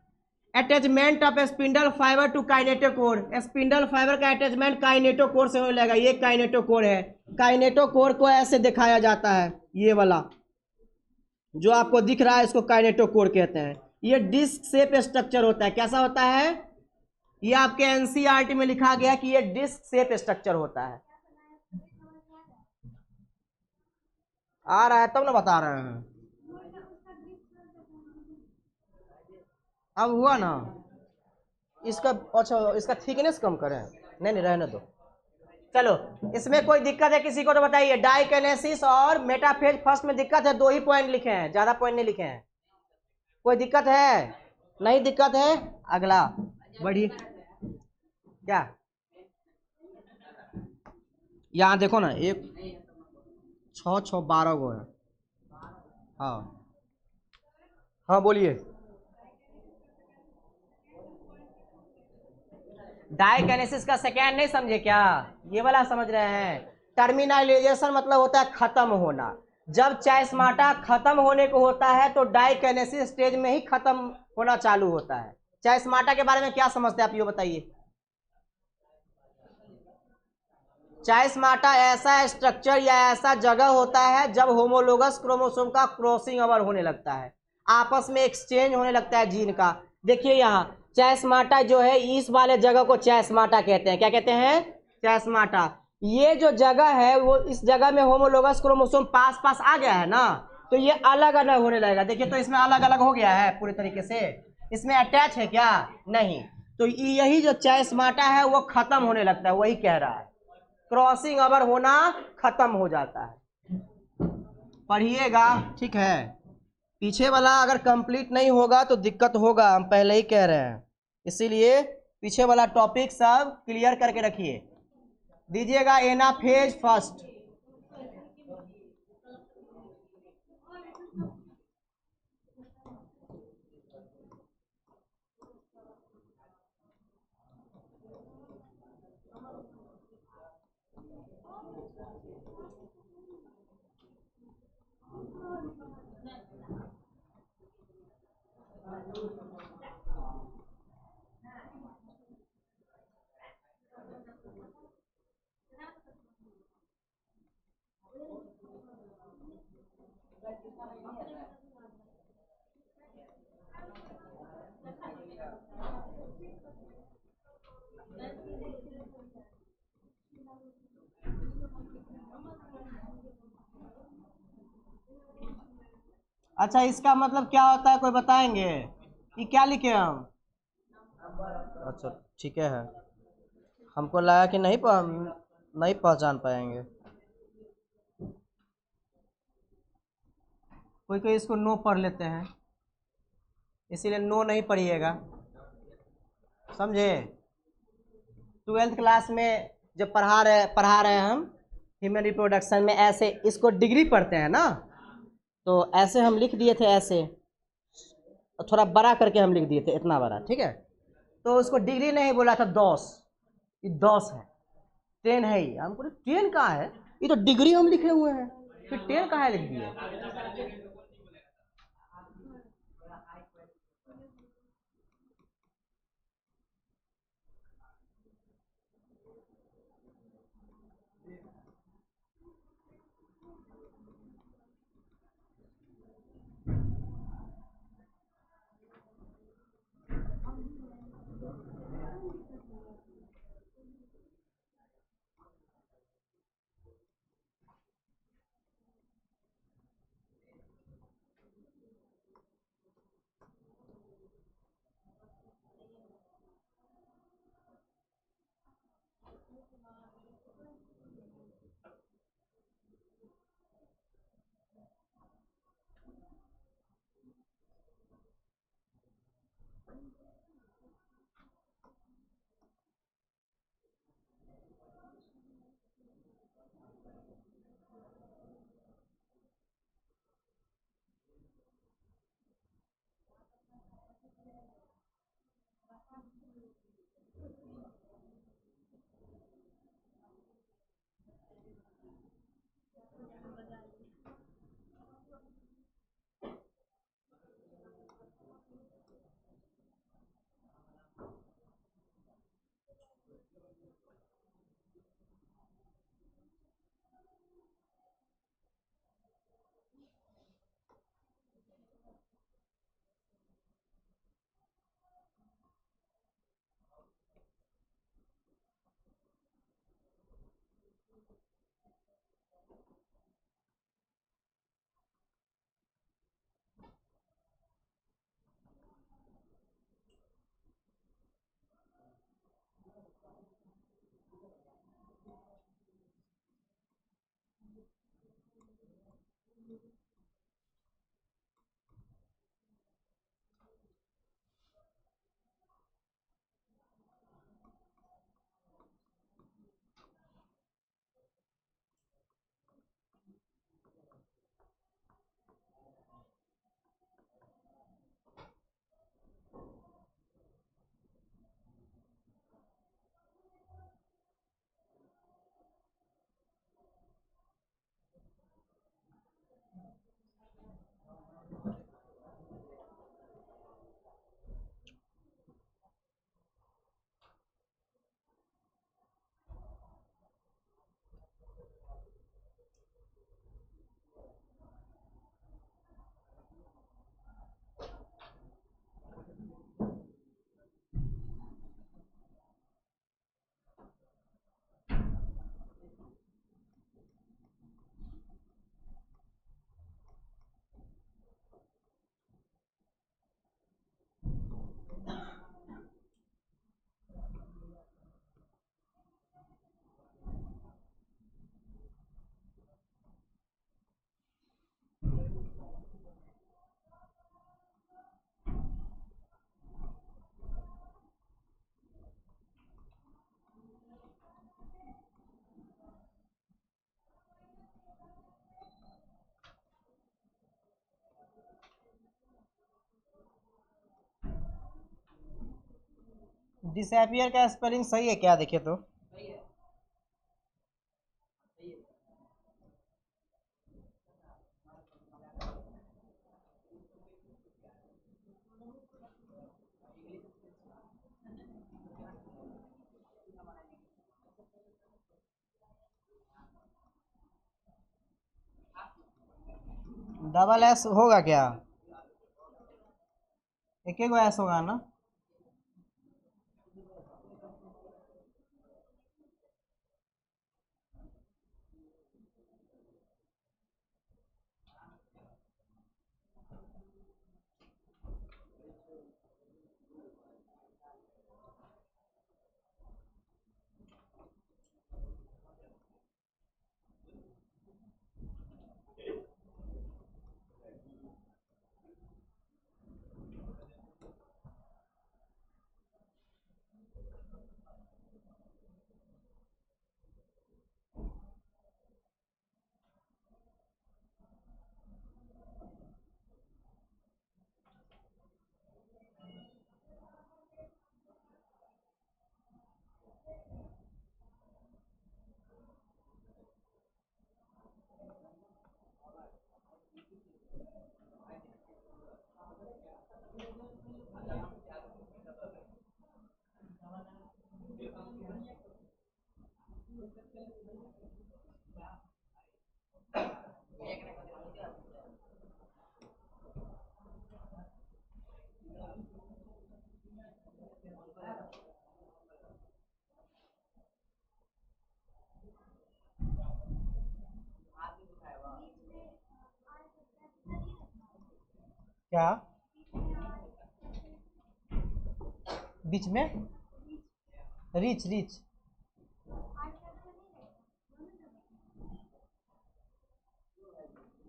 Attachment of spindle fibre to kinetochore, spindle fibre का अटैचमेंट काइनेटोकोर से होने लगेगा। ये काइनेटोकोर है, काइनेटोकोर को ऐसे दिखाया जाता है, ये वाला जो आपको दिख रहा है इसको काइनेटोकोर कहते हैं। ये डिस्क शेप स्ट्रक्चर होता है। कैसा होता है? ये आपके एनसीईआरटी में लिखा गया कि ये डिस्क शेप स्ट्रक्चर होता है। आ रहा है तब ना बता रहे हैं। अब हुआ ना इसका। अच्छा इसका थिकनेस कम करें? नहीं नहीं रहने दो। चलो इसमें कोई दिक्कत है किसी को तो बताइए। डाइकिनेसिस और मेटाफेज फर्स्ट में दिक्कत है, 2 ही पॉइंट लिखे हैं, ज्यादा पॉइंट नहीं लिखे हैं। कोई दिक्कत है? नहीं दिक्कत है। अगला बढ़िए। क्या यहाँ देखो ना, 1 6 6 12 गो है। हाँ हाँ बोलिए। डाइकिनेसिस का सेकेंड नहीं समझे क्या? ये वाला समझ रहे हैं? टर्मिनलाइजेशन मतलब होता है खत्म होना। जब चायस्माटा खत्म होने को होता है तो डाइकिनेसिस स्टेज में ही खत्म होना चालू होता है। चायस्माटा के बारे में क्या समझते हैं आप ये बताइए। चायस्माटा ऐसा स्ट्रक्चर या ऐसा जगह होता है जब होमोलोगस क्रोमोसोम का क्रॉसिंग ओवर होने लगता है, आपस में एक्सचेंज होने लगता है जीन का। देखिए यहाँ चायस्माटा जो है, इस वाले जगह को चायस्माटा कहते हैं। क्या कहते हैं? चायस्माटा। ये जो जगह है वो, इस जगह में होमोलोगस क्रोमोसोम पास पास आ गया है ना, तो ये अलग अलग होने लगेगा। देखिए तो इसमें अलग अलग हो गया है पूरी तरीके से। इसमें अटैच है क्या? नहीं। तो यही जो चायस्माटा है वो खत्म होने लगता है, वही कह रहा है। क्रॉसिंग ओवर होना खत्म हो जाता है। पढ़िएगा ठीक है। पीछे वाला अगर कंप्लीट नहीं होगा तो दिक्कत होगा, हम पहले ही कह रहे हैं। इसीलिए पीछे वाला टॉपिक सब क्लियर करके रखिए। दीजिएगा एनाफेज फर्स्ट। अच्छा इसका मतलब क्या होता है कोई बताएंगे? ये क्या लिखे हम? अच्छा ठीक है। हमको लगा कि नहीं पहचान पाएंगे। कोई कोई इसको नो पढ़ लेते हैं, इसीलिए नो नहीं पढ़िएगा, समझे? 12th क्लास में जब पढ़ा रहे हम ह्यूमन रिप्रोडक्शन में, ऐसे इसको डिग्री पढ़ते हैं ना, तो ऐसे हम लिख दिए थे ऐसे, थोड़ा बड़ा करके हम लिख दिए थे, इतना बड़ा, ठीक है। तो उसको डिग्री नहीं बोला था, 10। ये 10 है, 10 है ही। हमको 10 कहाँ है, ये तो डिग्री हम लिखे हुए हैं, फिर 10 कहाँ है लिख दिए। डिसएपियर का स्पेलिंग सही है क्या, देखिए तो। डबल एस होगा क्या? एक एक एस होगा ना? क्या बीच में? रिच रिच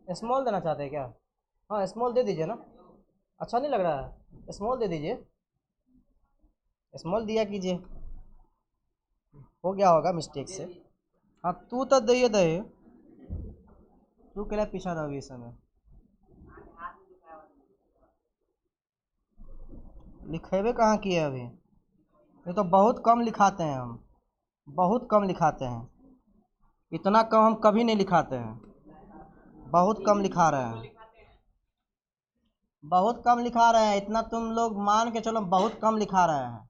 स्मॉल देना चाहते हैं क्या? हाँ स्मॉल दे दीजिए ना। अच्छा नहीं लग रहा है, स्मॉल दे दीजिए। स्मॉल दिया कीजिए, हो गया होगा मिस्टेक से। हाँ तू तो दे दे, तू के लिए पीछा रहोगी इस समय। लिखेबे कहाँ किए अभी? ये तो बहुत कम लिखाते हैं हम, बहुत कम लिखाते हैं। इतना कम हम कभी नहीं लिखाते हैं, बहुत कम लिखा रहे हैं, बहुत कम लिखा रहे हैं। इतना तुम लोग मान के चलो, बहुत कम लिखा रहे हैं।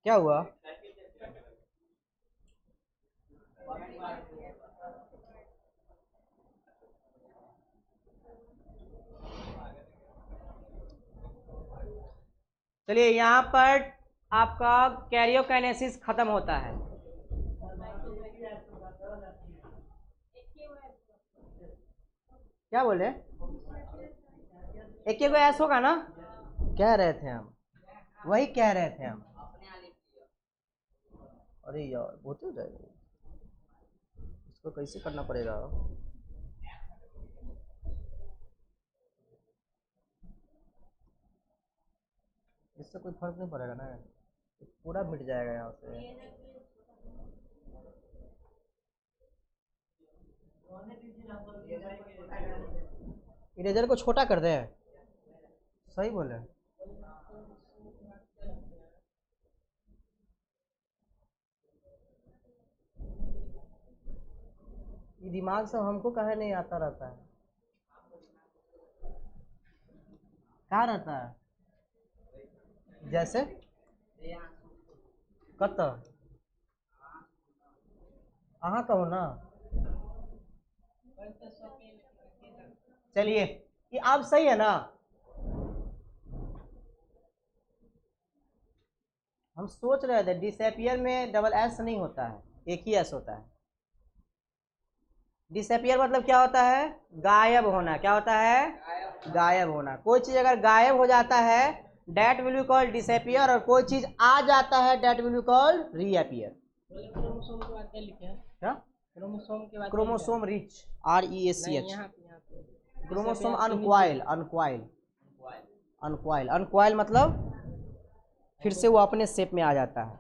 क्या हुआ? चलिए यहाँ पर आपका कैरियोकाइनेसिस खत्म होता है। क्या बोले? एक ऐसा होगा ना, कह रहे थे हम, वही कह रहे थे हम। अरे यार बहुत हो जाएगा, इसको कैसे करना पड़ेगा? इससे कोई फर्क नहीं पड़ेगा ना, पूरा मिट जाएगा यहाँ से। इरेजर को छोटा कर दें? सही बोले। ये दिमाग से हमको काहे नहीं आता रहता है? कहाँ रहता है? जैसे कत अहाँ कहो ना। चलिए ये आप सही है ना? हम सोच रहे थे डिसअपियर में डबल एस नहीं होता है, एक ही एस होता है। डिसअपियर मतलब क्या होता है? गायब होना। क्या होता है? गायब होना। कोई चीज अगर गायब हो जाता है that will be called disappear, और कोई चीज आ जाता है that will be called reappear. Chromosome के बाद क्या लिखे हैं? क्या? क्रोमोसोम के बाद क्रोमोसोम रिच, REACH। यहाँ पे क्रोमोसोम अनक्वाइल। अनक्वाइल अनक्वाइल अनक्वाइल मतलब फिर से वो अपने शेप में आ जाता है।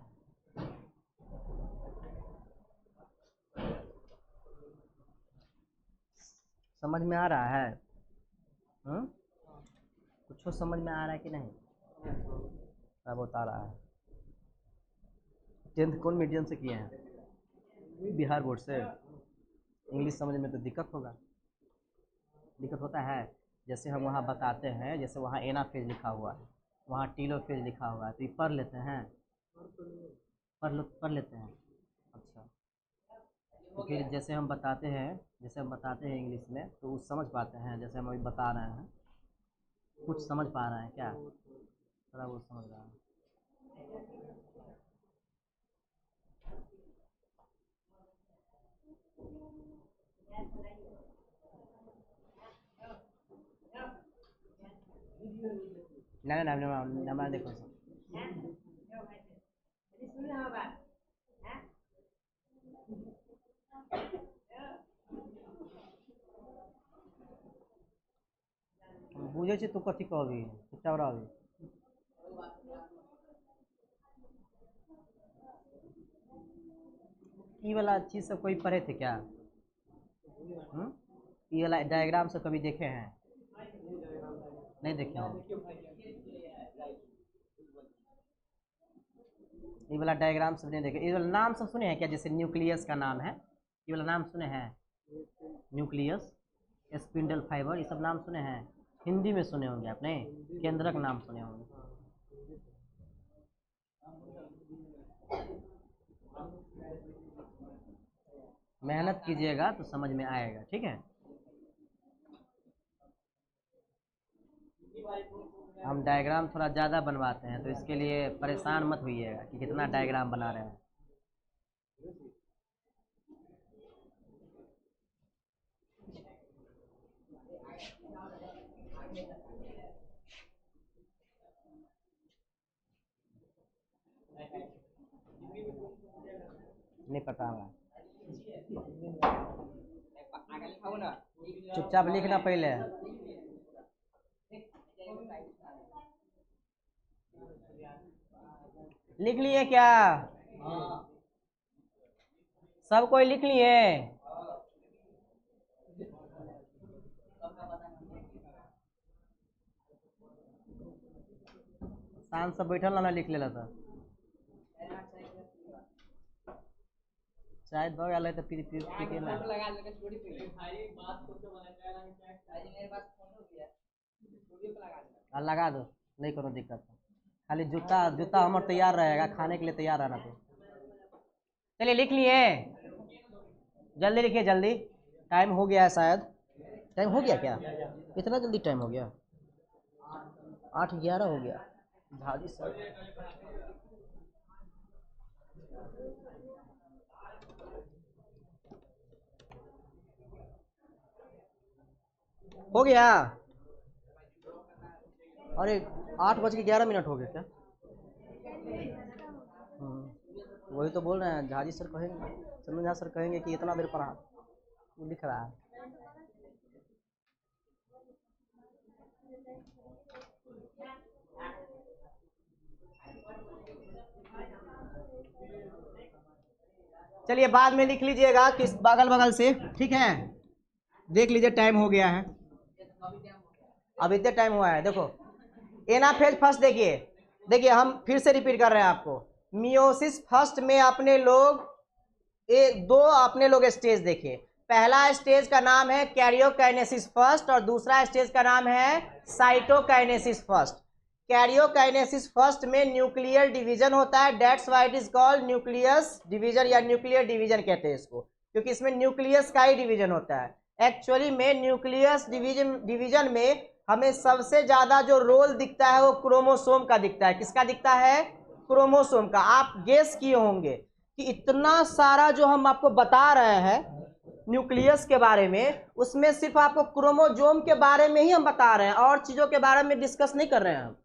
समझ में आ रहा है? कुछ समझ में आ रहा है कि नहीं? क्या बता रहा है? 10th कौन मीडियम से किए हैं? बिहार बोर्ड से। इंग्लिश समझ में तो दिक्कत होगा, दिक्कत होता है। जैसे हम वहाँ बताते हैं, जैसे वहाँ एनाफेज लिखा हुआ है, वहाँ टीलोफेज लिखा हुआ है, तो ये पढ़ लेते हैं? पढ़ लेते हैं। अच्छा, तो फिर जैसे हम बताते हैं, इंग्लिश में, तो उस समझ पाते हैं। जैसे हम अभी बता रहे हैं, कुछ समझ पा रहे हैं क्या? थोड़ा बहुत समझ रहा है। नंबर देखो सर। बुझे छी तू कथी कहबी, चुपचाप रहबी। ये वाला चीज़ सब कोई पढ़े थे क्या? ये वाला डायग्राम से कभी देखे हैं? नहीं देखे होंगे। ये वाला डायग्राम सब नहीं देखे। ये वाला नाम सब सुने हैं क्या? जैसे न्यूक्लियस का नाम है, ये वाला नाम सुने हैं? न्यूक्लियस, स्पिंडल फाइबर, ये सब नाम सुने हैं? हिंदी में सुने होंगे आपने, केंद्रक नाम सुने होंगे। मेहनत कीजिएगा तो समझ में आएगा, ठीक है? हम डायग्राम थोड़ा ज़्यादा बनवाते हैं, तो इसके लिए परेशान मत होइएगा कि कितना डायग्राम बना रहे हैं। नहीं पता होगा, चुपचाप लिखना पहले। लिख लिए क्या? सब कोई लिख लिए? शांत से बैठल ना लिख लेला था। शायद दो वाला तो फिर के ना लगा दो, नहीं करो दिक्कत। खाली जूता जूता हमारे तैयार रहेगा, खाने के लिए तैयार रहना तो। चलिए लिख लिए, जल्दी लिखिए जल्दी, टाइम हो गया है शायद। टाइम हो गया क्या, इतना जल्दी टाइम हो गया? 8:11 हो गया। झाजी सर हो गया। अरे 8:11 हो गए क्या? वही तो बोल रहे हैं, झाजी सर कहेंगे, चंदन झा सर कहेंगे कि इतना देर पढ़ा, वो लिख रहा है। चलिए बाद में लिख लीजिएगा किस बगल बगल से, ठीक है। देख लीजिए टाइम हो गया है, अब इतने टाइम हुआ है। देखो एनाफेज फर्स्ट, देखिए देखिए हम फिर से रिपीट कर रहे हैं आपको। मियोसिस फर्स्ट में अपने लोग दो अपने लोग स्टेज देखे। पहला स्टेज का नाम है कैरियोकाइनेसिस फर्स्ट और दूसरा स्टेज का नाम है साइटोकाइनेसिस फर्स्ट। कैरियोकाइनेसिस फर्स्ट में न्यूक्लियर डिवीजन होता है, that's why it is called nucleus division या न्यूक्लियर डिवीजन कहते हैं इसको, क्योंकि इसमें न्यूक्लियस का ही डिवीजन होता है। एक्चुअली में न्यूक्लियस डिवीजन में हमें सबसे ज्यादा जो रोल दिखता है वो क्रोमोसोम का दिखता है। किसका दिखता है? क्रोमोसोम का। आप गेस किए होंगे कि इतना सारा जो हम आपको बता रहे हैं न्यूक्लियस के बारे में, उसमें सिर्फ आपको क्रोमोसोम के बारे में ही हम बता रहे हैं, और चीजों के बारे में डिस्कस नहीं कर रहे हैं। हम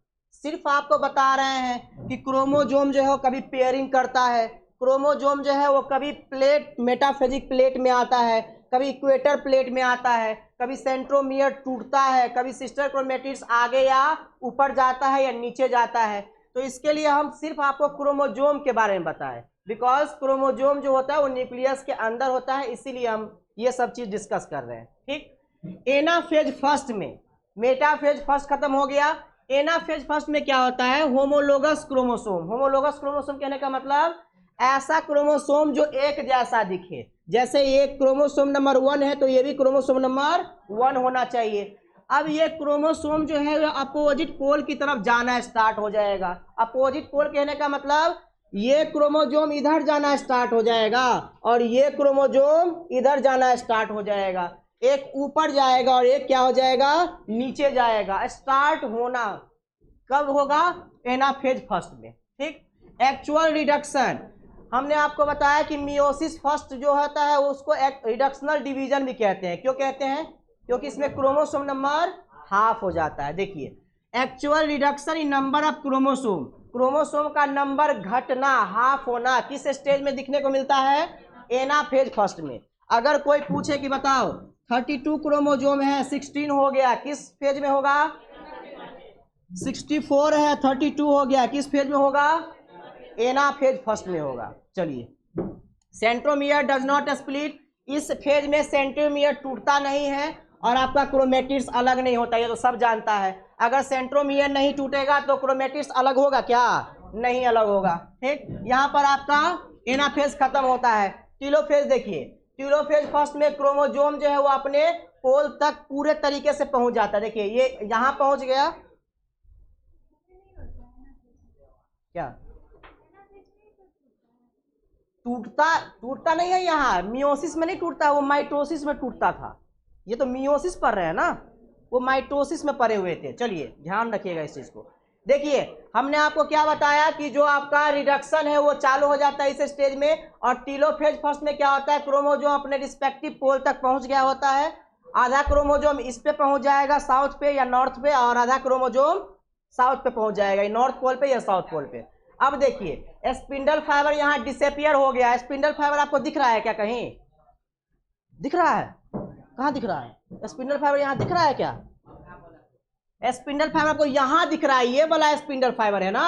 सिर्फ आपको बता रहे हैं कि क्रोमोसोम जो है वो कभी पेयरिंग करता है, क्रोमोसोम जो है वो कभी प्लेट मेटाफेजिक प्लेट में आता है, कभी इक्वेटर प्लेट में आता है, कभी सेंट्रोमियर टूटता है, कभी सिस्टर क्रोमेटिड्स आगे या ऊपर जाता है या नीचे जाता है। तो इसके लिए हम सिर्फ आपको क्रोमोसोम के बारे में बताएं, बिकॉज क्रोमोसोम जो होता है वो न्यूक्लियस के अंदर होता है, इसीलिए हम ये सब चीज डिस्कस कर रहे हैं, ठीक। एनाफेज फर्स्ट में मेटाफेज फर्स्ट खत्म हो गया। एनाफेज फर्स्ट में क्या होता है? Homologous chromosome. होमोलोगस क्रोमोसोम कहने का मतलब ऐसा क्रोमोसोम जो एक जैसा दिखे। जैसे ये क्रोमोसोम नंबर 1 है तो ये भी क्रोमोसोम नंबर 1 होना चाहिए। अब ये क्रोमोसोम जो है अपोजिट पोल की तरफ जाना स्टार्ट हो जाएगा। अपोजिट पोल कहने का मतलब ये क्रोमोसोम इधर जाना स्टार्ट हो जाएगा और ये क्रोमोसोम इधर जाना स्टार्ट हो जाएगा। एक ऊपर जाएगा और एक क्या हो जाएगा? नीचे जाएगा। स्टार्ट होना कब होगा? एनाफेज फर्स्ट में, ठीक। एक्चुअल रिडक्शन हमने आपको बताया कि मियोसिस फर्स्ट जो होता है उसको रिडक्शनल डिवीजन भी कहते हैं। क्यों कहते हैं? क्योंकि इसमें क्रोमोसोम नंबर हाफ हो जाता है। देखिए actual reduction in number of chromosome, chromosome का नंबर घटना, हाफ होना किस स्टेज में दिखने को मिलता है? एनाफेज फर्स्ट में। अगर कोई पूछे कि बताओ 32 क्रोमोसोम है, 16 हो गया, किस फेज में होगा? 64 है, 32 हो गया, किस फेज में होगा? एनाफेज फर्स्ट में होगा। चलिए सेंट्रोमियर डज नॉट स्प्लिट, इस फेज में सेंट्रोमियर टूटता नहीं है और आपका क्रोमेटिड्स अलग नहीं होता, ये तो सब जानता है। अगर सेंट्रोमियर नहीं टूटेगा तो क्रोमेटिड्स अलग होगा क्या? नहीं अलग होगा, ठीक। यहाँ पर आपका एनाफेज खत्म होता है। टीलोफेज देखिए, टीलोफेज फर्स्ट में क्रोमोसोम जो है वो अपने पोल तक पूरे तरीके से पहुंच जाता है। देखिए ये यहाँ पहुंच गया, क्या टूटता नहीं है यहाँ, मियोसिस में नहीं टूटता, वो माइटोसिस में टूटता था। ये तो मियोसिस पढ़ रहे हैं ना, वो माइटोसिस में पढ़े हुए थे। चलिए ध्यान रखिएगा इस चीज को। देखिए हमने आपको क्या बताया कि जो आपका रिडक्शन है वो चालू हो जाता है इस स्टेज में, और टीलोफेज फर्स्ट में क्या होता है? क्रोमोसोम अपने रिस्पेक्टिव पोल तक पहुंच गया होता है। आधा क्रोमोसोम इस पे पहुंच जाएगा साउथ पे या नॉर्थ पे, और आधा क्रोमोसोम साउथ पे पहुंच जाएगा, नॉर्थ पोल पे या साउथ पोल पे। अब देखिए स्पिंडल फाइबर यहाँ डिसअपियर हो गया। स्पिंडल फाइबर आपको दिख रहा है क्या? कहीं दिख रहा है? कहाँ दिख रहा है? स्पिंडल फाइबर यहाँ दिख रहा है क्या? स्पिंडल फाइबर आपको यहाँ दिख रहा है, ये वाला स्पिंडल फाइबर है ना।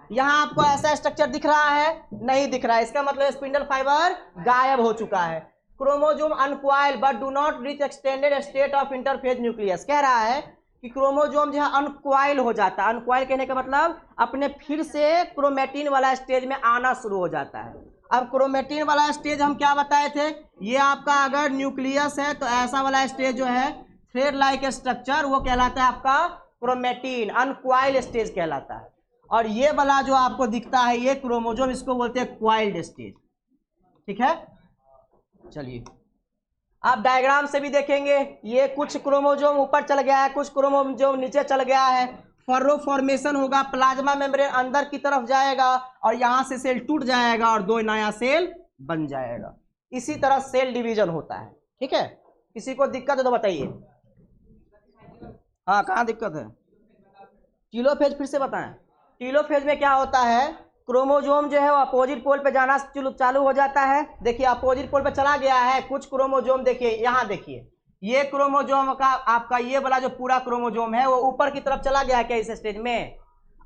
यहाँ आपको ऐसा स्ट्रक्चर दिख रहा है? नहीं दिख रहा है। इसका मतलब स्पिंडल फाइबर गायब हो चुका है। Chromosome uncoil but do not reach extended state of interphase nucleus. कह रहा है कि क्रोमोसोम जो है अनक्वाइल हो जाता है। अनक्वाइल कहने का मतलब अपने फिर से क्रोमेटिन वाला स्टेज में आना शुरू हो जाता है। अब क्रोमेटिन वाला स्टेज हम क्या बताए थे, ये आपका अगर न्यूक्लियस है तो ऐसा वाला स्टेज जो है थ्रेड लाइक स्ट्रक्चर वो कहलाता है आपका क्रोमेटिन, अनक्वाइल्ड स्टेज कहलाता है। और ये वाला जो आपको दिखता है ये क्रोमोजोम, इसको बोलते हैं क्वाइल्ड स्टेज। ठीक है, चलिए आप डायग्राम से भी देखेंगे, ये कुछ क्रोमोजोम ऊपर चल गया है, कुछ क्रोमोजोम नीचे चल गया है। फर्रो फॉर्मेशन होगा, प्लाज्मा मेम्ब्रेन अंदर की तरफ जाएगा और यहां से सेल टूट जाएगा और दो नया सेल बन जाएगा। इसी तरह सेल डिवीजन होता है। ठीक है, किसी को दिक्कत है तो बताइए। हाँ, कहाँ दिक्कत है? टीलोफेज फिर से बताएं। टीलोफेज में क्या होता है, क्रोमोजोम जो है वो अपोजिट पोल पे जाना चालू हो जाता है। देखिए अपोजिट पोल पे चला गया है, कुछ क्रोमोजोम देखिए यहाँ देखिए, ये क्रोमोजोम का आपका ये वाला जो पूरा क्रोमोजोम है वो ऊपर की तरफ चला गया है क्या इस स्टेज में,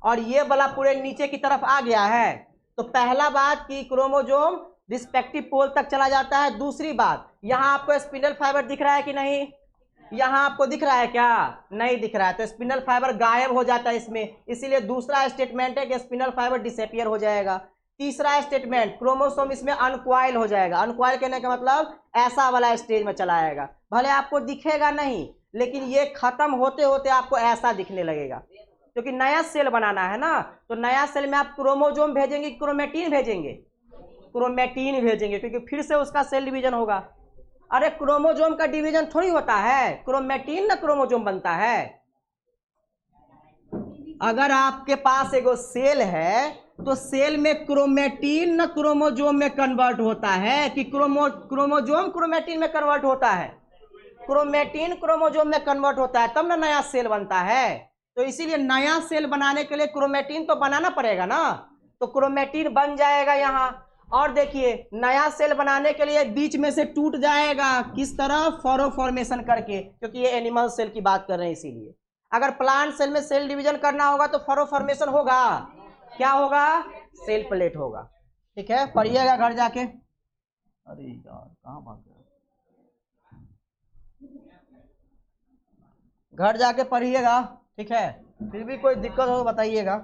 और ये वाला पूरे नीचे की तरफ आ गया है। तो पहला बात कि क्रोमोजोम रिस्पेक्टिव पोल तक चला जाता है। दूसरी बात, यहाँ आपको स्पिंडल फाइबर दिख रहा है कि नहीं, यहाँ आपको दिख रहा है क्या, नहीं दिख रहा है, तो स्पिनल फाइबर गायब हो जाता है इसमें, इसीलिए दूसरा स्टेटमेंट है कि स्पिनल फाइबर डिसअपीयर हो जाएगा। तीसरा स्टेटमेंट, क्रोमोसोम इसमें अनक्वाइल हो जाएगा। अनक्वाइल कहने का मतलब ऐसा वाला स्टेज में चला आएगा, भले आपको दिखेगा नहीं लेकिन ये खत्म होते होते आपको ऐसा दिखने लगेगा, क्योंकि नया सेल बनाना है ना। तो नया सेल में आप क्रोमोजोम भेजेंगे, क्रोमेटिन भेजेंगे, क्रोमेटिन भेजेंगे, क्योंकि फिर से उसका सेल डिवीजन होगा। अरे क्रोमोजोम का डिवीजन थोड़ी होता है, क्रोमेटिन ना क्रोमोजोम बनता है। अगर आपके पास एगो सेल है तो सेल में क्रोमेटिन ना क्रोमोजोम में कन्वर्ट होता है कि क्रोमोजोम क्रोमेटिन में कन्वर्ट होता है, क्रोमेटिन क्रोमोजोम में कन्वर्ट होता है, तब ना नया सेल बनता है। तो इसीलिए नया सेल बनाने के लिए क्रोमेटिन तो बनाना पड़ेगा ना, तो क्रोमेटिन बन जाएगा यहाँ। और देखिए नया सेल बनाने के लिए बीच में से टूट जाएगा, किस तरह, फॉरो फॉर्मेशन करके, क्योंकि ये एनिमल सेल की बात कर रहे हैं इसीलिए। अगर प्लांट सेल में सेल डिवीजन करना होगा तो फॉरो फॉर्मेशन होगा, क्या होगा, सेल प्लेट होगा। ठीक है, पढ़िएगा घर जाके। अरे यार कहाँ भाग गया, घर जाके पढ़िएगा। ठीक है, फिर भी कोई दिक्कत हो तो बताइएगा।